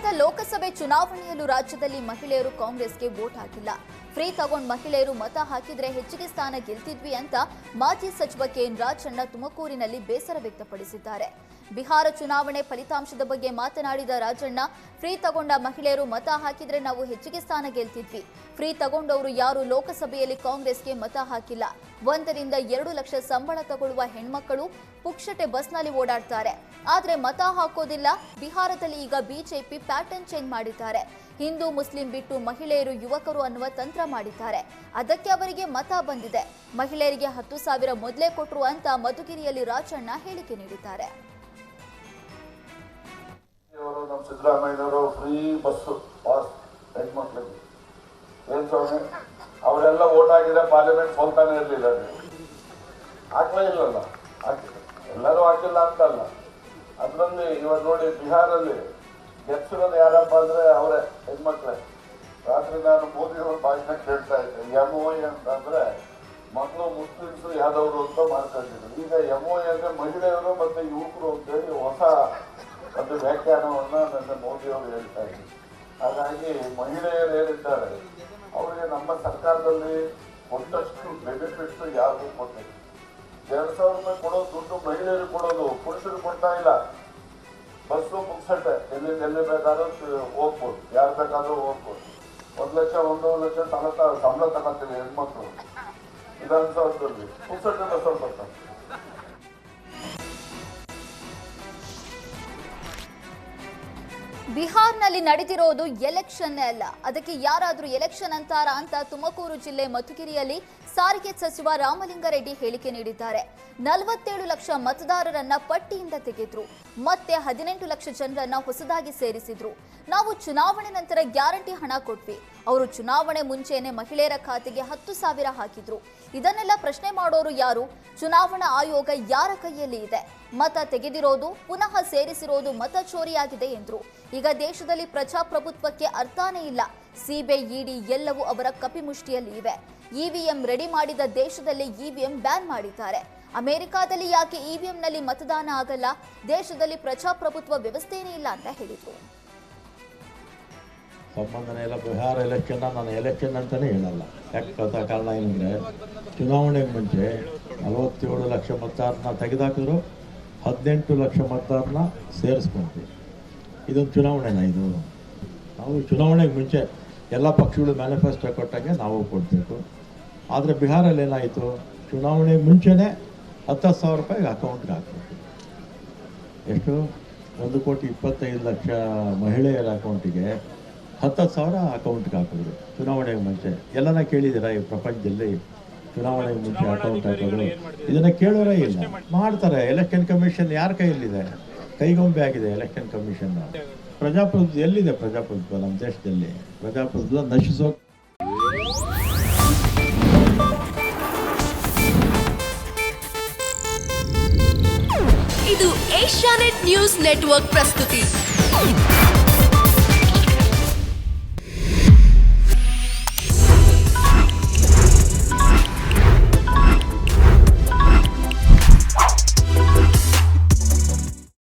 ಕಳೆದ ಲೋಕಸಭೆ ಚುನಾವಣೆಯಲ್ಲೂ ರಾಜ್ಯದಲ್ಲಿ ಮಹಿಳೆಯರು ಕಾಂಗ್ರೆಸ್ಗೆ ವೋಟ್ ಹಾಕಿಲ್ಲ. ಫ್ರೀ ತಗೊಂಡ್ ಮಹಿಳೆಯರು ಮತ ಹಾಕಿದ್ರೆ ಹೆಚ್ಚಿಗೆ ಸ್ಥಾನ ಗೆಲ್ತಿದ್ವಿ ಅಂತ ಮಾಜಿ ಸಚಿವ ಕೆಎನ್ ರಾಜಣ್ಣ ತುಮಕೂರಿನಲ್ಲಿ ಬೇಸರ ವ್ಯಕ್ತಪಡಿಸಿದ್ದಾರೆ. ಬಿಹಾರ ಚುನಾವಣೆ ಫಲಿತಾಂಶದ ಬಗ್ಗೆ ಮಾತನಾಡಿದ ರಾಜಣ್ಣ, ಫ್ರೀ ತಗೊಂಡ ಮಹಿಳೆಯರು ಮತ ಹಾಕಿದ್ರೆ ನಾವು ಹೆಚ್ಚಿಗೆ ಸ್ಥಾನ ಗೆಲ್ತಿದ್ವಿ. ಫ್ರೀ ತಗೊಂಡವರು ಯಾರು ಲೋಕಸಭೆಯಲ್ಲಿ ಕಾಂಗ್ರೆಸ್ಗೆ ಮತ ಹಾಕಿಲ್ಲ. 1 ರಿಂದ 2 ಲಕ್ಷ ಸಂಬಳ ತಗೊಳ್ಳುವ ಹೆಣ್ಮಕ್ಕಳು ಪುಕ್ಷಟೆ ಬಸ್ನಲ್ಲಿ ಓಡಾಡ್ತಾರೆ, ಆದ್ರೆ ಮತ ಹಾಕೋದಿಲ್ಲ. ಬಿಹಾರದಲ್ಲಿ ಈಗ ಬಿಜೆಪಿ ಪ್ಯಾಟರ್ನ್ ಚೇಂಜ್ ಮಾಡಿದ್ದಾರೆ. ಹಿಂದೂ ಮುಸ್ಲಿಂ ಬಿಟ್ಟು ಮಹಿಳೆಯರು ಯುವಕರು ಅನ್ನುವ ತಂತ್ರ ಮಾಡಿದ್ದಾರೆ. ಅದಕ್ಕೆ ಅವರಿಗೆ ಮತ ಬಂದಿದೆ. ಮಹಿಳೆಯರಿಗೆ 10,000 ಮೊದಲೇ ಕೊಟ್ರು ಅಂತ ಮಧುಗಿರಿಯಲ್ಲಿ ರಾಜಣ್ಣ ಹೇಳಿಕೆ ನೀಡಿದ್ದಾರೆ. ನಮ್ಮ ಸಿದ್ದರಾಮಯ್ಯನವರು ಫ್ರೀ ಬಸ್ ಪಾಸ್ ಹೆಣ್ಮಕ್ಳಿಗೆ ಏನ್ ಸ್ವಾಮಿ, ಅವರೆಲ್ಲ ಓಟ್ ಹಾಕಿದ್ರೆ ಪಾರ್ಲಿಮೆಂಟ್ ಸೋಲ್ತಾನೆ ಇರಲಿಲ್ಲ. ಹಾಕ್ಲೇ ಇಲ್ಲಲ್ಲ, ಎಲ್ಲರೂ ಹಾಕಿಲ್ಲ ಅಂತಲ್ಲ. ಅದರಲ್ಲಿ ಇವಾಗ ನೋಡಿ, ಬಿಹಾರಲ್ಲಿ ಗೆಲ್ಸಿರೋದು ಯಾರಪ್ಪ ಅಂದ್ರೆ ಅವರೇ ಹೆಣ್ಮಕ್ಳೇ. ರಾತ್ರಿ ನಾನು ಮೋದಿ ಅವ್ರ ಭಾಷಣ ಕೇಳ್ತಾ ಇದ್ದೆ. MOI ಅಂತಂದ್ರೆ ಮೊದಲು ಮುಸ್ಲಿಮ್ಸ್ ಯಾದವರು ಅಂತ ಮಾಡ್ಕೊಂಡಿದ್ರು. ಈಗ MOI ಅಂದ್ರೆ ಮಹಿಳೆಯರು ಮತ್ತೆ ಯುವಕರು ಅಂತೇಳಿ ಹೊಸ ಒಂದು ವ್ಯಾಖ್ಯಾನವನ್ನ ನನ್ನ ಮೋದಿ ಅವರು ಹೇಳ್ತಾ ಇದ್ರು. ಹಾಗಾಗಿ ಮಹಿಳೆಯರು ಏನಿದ್ದಾರೆ ಅವರಿಗೆ ನಮ್ಮ ಸರ್ಕಾರದಲ್ಲಿ ಕೊಟ್ಟಷ್ಟು ಬೆನಿಫಿಟ್ಸ್ ಯಾರಿಗೂ ಕೊಟ್ಟಿಲ್ಲ. 2,000 ರೂಪಾಯಿ ಕೊಡೋದು ದುಡ್ಡು ಮಹಿಳೆಯರಿಗೆ ಕೊಡೋದು, ಪುರುಷರು ಕೊಡ್ತಾ ಇಲ್ಲ. ಬಸ್ಸು ಮುಗ್ಸಟ್ಟೆ, ಎಲ್ಲಿ ಬೇಕಾದ್ರೂ ಹೋಗ್ಬೋದು, ಯಾರು ಬೇಕಾದ್ರೂ ಹೋಗ್ಬೋದು. 1 ಲಕ್ಷ 1.5 ಲಕ್ಷ ಸಂಬಳ ತಗೋತೀವಿ ಹೆಣ್ಮಕ್ಳು. ವಿಧಾನಸೌಧದಲ್ಲಿ ಮುಗ್ಸಟ್ಟೆ ಬಸ್ಸಲ್ಲಿ ಬರ್ತಾರೆ. ಬಿಹಾರ್ನಲ್ಲಿ ನಡೆದಿರೋದು ಎಲೆಕ್ಷನ್ ಅಲ್ಲ, ಅದಕ್ಕೆ ಯಾರಾದ್ರೂ ಎಲೆಕ್ಷನ್ ಅಂತಾರ ಅಂತ ತುಮಕೂರು ಜಿಲ್ಲೆ ಮಧುಗಿರಿಯಲ್ಲಿ ಸಾರಿಗೆ ಸಚಿವ ರಾಮಲಿಂಗಾರೆಡ್ಡಿ ಹೇಳಿಕೆ ನೀಡಿದ್ದಾರೆ. 47 ಲಕ್ಷ ಮತದಾರರನ್ನ ಪಟ್ಟಿಯಿಂದ ತೆಗೆದ್ರು, ಮತ್ತೆ 18 ಲಕ್ಷ ಜನರನ್ನ ಹೊಸದಾಗಿ ಸೇರಿಸಿದ್ರು. ನಾವು ಚುನಾವಣೆ ನಂತರ ಗ್ಯಾರಂಟಿ ಹಣ ಕೊಟ್ವಿ, ಅವರು ಚುನಾವಣೆ ಮುಂಚೆನೆ ಮಹಿಳೆಯರ ಖಾತೆಗೆ 10,000 ಹಾಕಿದ್ರು. ಇದನ್ನೆಲ್ಲ ಪ್ರಶ್ನೆ ಮಾಡೋರು ಯಾರು? ಚುನಾವಣಾ ಆಯೋಗ ಯಾರ ಕೈಯಲ್ಲಿ ಇದೆ? ಮತ ತೆಗೆದಿರೋದು ಪುನಃ ಸೇರಿಸಿರೋದು ಮತ ಚೋರಿಯಾಗಿದೆ ಎಂದ್ರು. ಈಗ ದೇಶದಲ್ಲಿ ಪ್ರಜಾಪ್ರಭುತ್ವಕ್ಕೆ ಅರ್ಥನೇ ಇಲ್ಲ. ಸಿಬಿಐ, ಇಡಿ ಎಲ್ಲವೂ ಅವರ ಕಪಿಮುಷ್ಟಿಯಲ್ಲಿ ಇವೆ. ಇವಿಎಂ ರೆಡಿ ಮಾಡಿದ ದೇಶದಲ್ಲಿ ಇವಿಎಂ ಬ್ಯಾನ್ ಮಾಡಿದ್ದಾರೆ. ಅಮೆರಿಕಾದಲ್ಲಿ ಯಾಕೆ ಇವಿಎಂನಲ್ಲಿ ಮತದಾನ ಆಗಲ್ಲ? ದೇಶದಲ್ಲಿ ಪ್ರಜಾಪ್ರಭುತ್ವ ವ್ಯವಸ್ಥೆನೇ ಇಲ್ಲ ಅಂತ ಹೇಳಿದ್ರು. ಸಂಬಂಧನೇ ಇಲ್ಲ. ಬಿಹಾರ ಎಲೆಕ್ಷನ್ ನಾನು ಎಲೆಕ್ಷನ್ ಅಂತಲೇ ಹೇಳಲ್ಲ. ಯಾಕೆ ಕಾರಣ ಏನಂದರೆ, ಚುನಾವಣೆಗೆ ಮುಂಚೆ 47 ಲಕ್ಷ ಮತದಾರನ ತೆಗೆದುಹಾಕಿದ್ರು, 18 ಲಕ್ಷ ಮತದಾರನ ಸೇರಿಸ್ಕೊಂಡ್ವಿ. ಇದೊಂದು ಚುನಾವಣೆನ ಇದು? ನಾವು ಚುನಾವಣೆಗೆ ಮುಂಚೆ ಎಲ್ಲ ಪಕ್ಷಗಳು ಮ್ಯಾನಿಫೆಸ್ಟೋ ಕೊಟ್ಟಾಗೆ ನಾವು ಕೊಡಬೇಕು. ಆದರೆ ಬಿಹಾರಲ್ಲಿ ಏನಾಯಿತು, ಚುನಾವಣೆಗೆ ಮುಂಚೆನೇ 10,000 ರೂಪಾಯಿಗೆ ಅಕೌಂಟ್ಗೆ ಹಾಕಬೇಕು. ಎಷ್ಟು? 1,25,00,000 ಮಹಿಳೆಯರ ಅಕೌಂಟಿಗೆ 10,000 ಅಕೌಂಟ್ಗೆ ಹಾಕಿದ್ರು ಚುನಾವಣೆಗೆ ಮುಂಚೆ. ಎಲ್ಲನ ಕೇಳಿದ್ದೀರಾ ಈ ಪ್ರಪಂಚದಲ್ಲಿ? ಚುನಾವಣೆಗೆ ಮುಂಚೆ ಅಕೌಂಟ್ ಹಾಕೋದು ಇದನ್ನು ಕೇಳೋರೇ ಇಲ್ಲ. ಮಾಡ್ತಾರೆ. ಎಲೆಕ್ಷನ್ ಕಮಿಷನ್ ಯಾರ ಕೈಯಲ್ಲಿದೆ? ಕೈಗೊಂಬೆ ಆಗಿದೆ ಎಲೆಕ್ಷನ್ ಕಮಿಷನ್. ಪ್ರಜಾಪ್ರಭುತ್ವ ಎಲ್ಲಿದೆ? ಪ್ರಜಾಪ್ರಭುತ್ವ ನಮ್ಮ ದೇಶದಲ್ಲಿ ಪ್ರಜಾಪ್ರಭುತ್ವ ನಶಿಸೋ. ಇದು ಏಷ್ಯಾನೆಟ್ ನ್ಯೂಸ್ ನೆಟ್ವರ್ಕ್ ಪ್ರಸ್ತುತಿ.